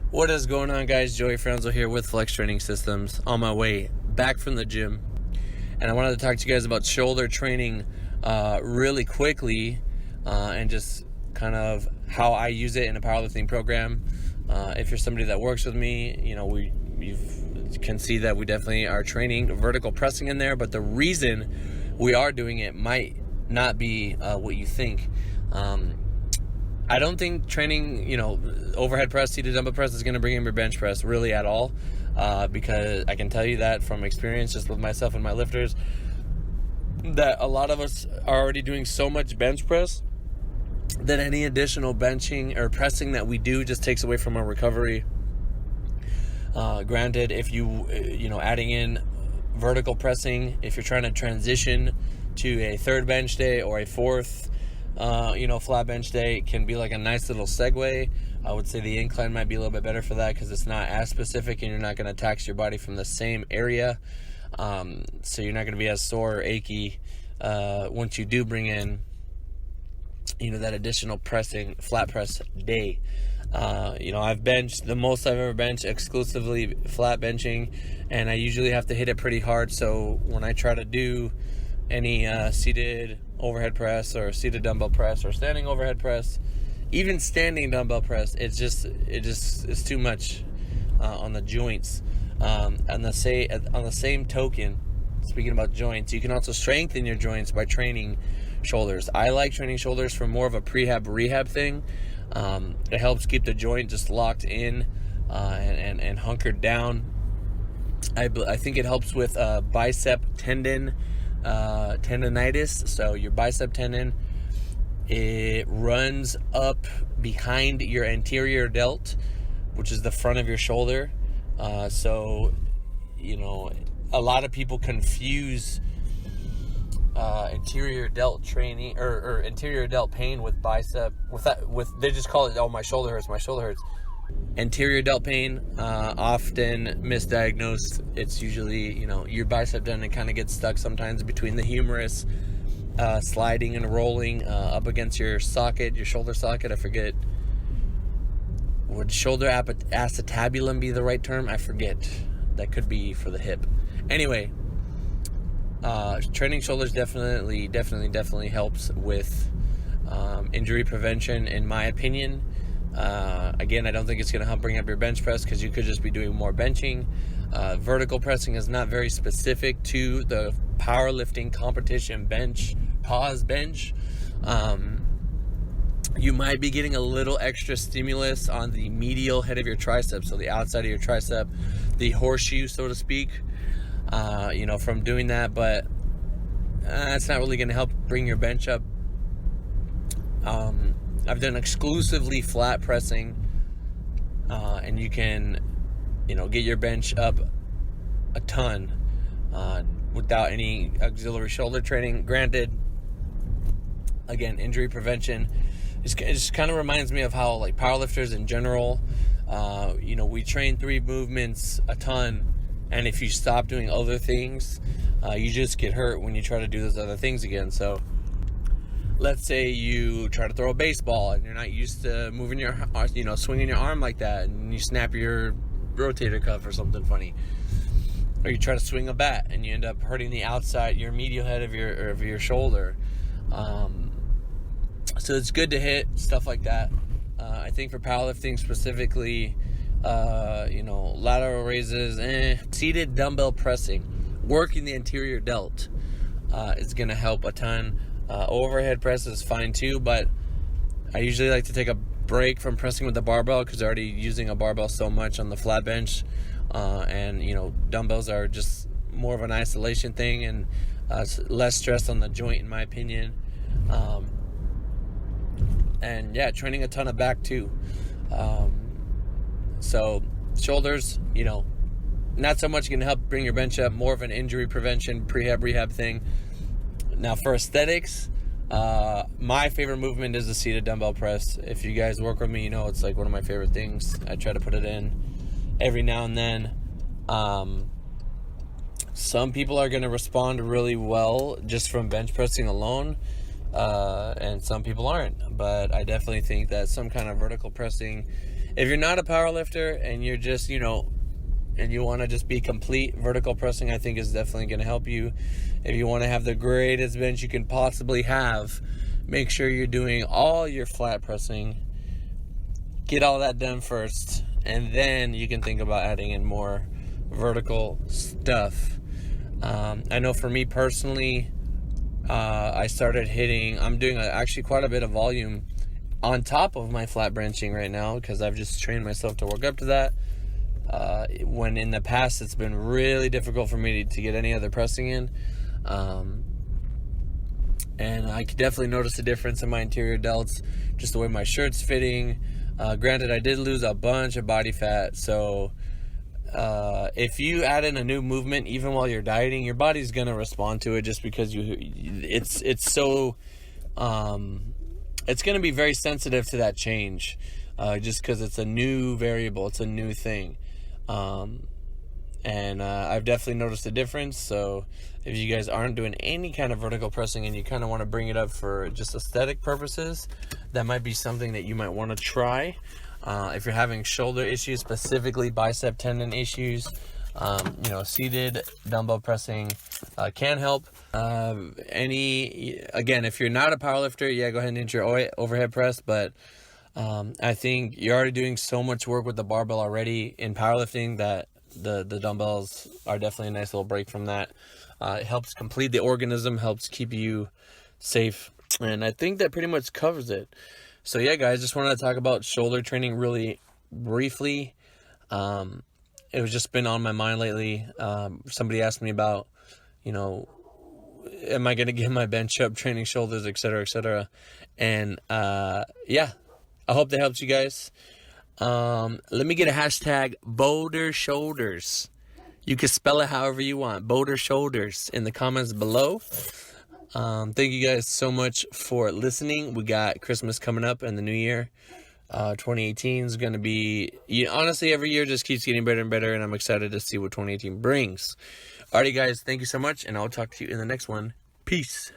What is going on, guys? Joey Franzo here with Flex Training Systems, on my way back from the gym. And I wanted to talk to you guys about shoulder training really quickly and just kind of how I use it in a powerlifting program. If you're somebody that works with me, you can see that we definitely are training vertical pressing in there, but the reason we are doing it might not be what you think. I don't think training, overhead press, seated dumbbell press is going to bring in your bench press really at all, because I can tell you that from experience just with myself and my lifters, that a lot of us are already doing so much bench press that any additional benching or pressing that we do just takes away from our recovery. Granted, if adding in vertical pressing, if you're trying to transition to a third bench day or a fourth flat bench day, can be like a nice little segue. I would say the incline might be a little bit better for that because it's not as specific and you're not going to tax your body from the same area. So you're not going to be as sore or achy once you do bring in, that additional pressing, flat press day. I've benched, the most I've ever benched exclusively flat benching, and I usually have to hit it pretty hard. So when I try to do any seated overhead press or seated dumbbell press or standing overhead press, even standing dumbbell press, it's too much on the joints. On the same token, speaking about joints, you can also strengthen your joints by training shoulders. I like training shoulders for more of a rehab thing. It helps keep the joint just locked in and hunkered down. I think it helps with bicep tendonitis. So your bicep tendon, it runs up behind your anterior delt, which is the front of your shoulder. So a lot of people confuse anterior delt training or anterior delt pain with bicep with they just call it, my shoulder hurts. Anterior delt pain, often misdiagnosed. It's usually, your bicep tendon kind of gets stuck sometimes between the humerus, sliding and rolling up against your socket, your shoulder socket. I forget, would shoulder acetabulum be the right term? I forget. That could be for the hip. Anyway, training shoulders definitely helps with injury prevention, in my opinion. Again, I don't think it's going to help bring up your bench press because you could just be doing more benching. Vertical pressing is not very specific to the powerlifting competition bench, pause bench. You might be getting a little extra stimulus on the medial head of your tricep, so the outside of your tricep, the horseshoe, so to speak, from doing that, but it's not really going to help bring your bench up. I've done exclusively flat pressing, and you can, get your bench up a ton without any auxiliary shoulder training. Granted, again, injury prevention. It just kind of reminds me of how, like, powerlifters in general, we train 3 movements a ton, and if you stop doing other things, you just get hurt when you try to do those other things again. So let's say you try to throw a baseball and you're not used to moving swinging your arm like that, and you snap your rotator cuff or something funny. Or you try to swing a bat and you end up hurting the outside, your medial head of your shoulder. So it's good to hit stuff like that. I think for powerlifting specifically, lateral raises, seated dumbbell pressing, working the anterior delt is going to help a ton. Overhead press is fine too, but I usually like to take a break from pressing with the barbell because they're already using a barbell so much on the flat bench, and dumbbells are just more of an isolation thing and less stress on the joint, in my opinion. And yeah, training a ton of back too. So shoulders, not so much going to help bring your bench up, more of an injury prevention, rehab thing. Now for aesthetics, my favorite movement is the seated dumbbell press. If you guys work with me, it's like one of my favorite things. I try to put it in every now and then. Some people are going to respond really well just from bench pressing alone, and some people aren't. But I definitely think that some kind of vertical pressing if you're not a power lifter and you're just, and you want to just be complete, vertical pressing I think is definitely going to help you. If you want to have the greatest bench you can possibly have, make sure you're doing all your flat pressing. Get all that done first, and then you can think about adding in more vertical stuff. I know for me personally, I started I'm doing actually quite a bit of volume on top of my flat benching right now, because I've just trained myself to work up to that. When in the past it's been really difficult for me to get any other pressing in. And I could definitely notice a difference in my interior delts, just the way my shirt's fitting. Granted, I did lose a bunch of body fat, so if you add in a new movement, even while you're dieting, your body's gonna respond to it, just because it's so it's gonna be very sensitive to that change, just because it's a new variable, it's a new thing. And I've definitely noticed a difference. So if you guys aren't doing any kind of vertical pressing and you kind of want to bring it up for just aesthetic purposes, that might be something that you might want to try. If you're having shoulder issues, specifically bicep tendon issues, seated dumbbell pressing can help. Again, if you're not a powerlifter, go ahead and hit your overhead press. But I think you're already doing so much work with the barbell already in powerlifting that the dumbbells are definitely a nice little break from that. It helps complete the organism, helps keep you safe, and I think that pretty much covers it. So guys, just wanted to talk about shoulder training really briefly. It was just been on my mind lately. Somebody asked me about, am I going to get my bench up training shoulders, etc., etc. And I hope that helps you guys. Let me get a hashtag Boulder Shoulders. You can spell it however you want, Boulder Shoulders, in the comments below. Thank you guys so much for listening. We got Christmas coming up and the new year. 2018 is going to be, honestly, every year just keeps getting better and better, and I'm excited to see what 2018 brings. Alrighty guys, thank you so much, and I'll talk to you in the next one. Peace.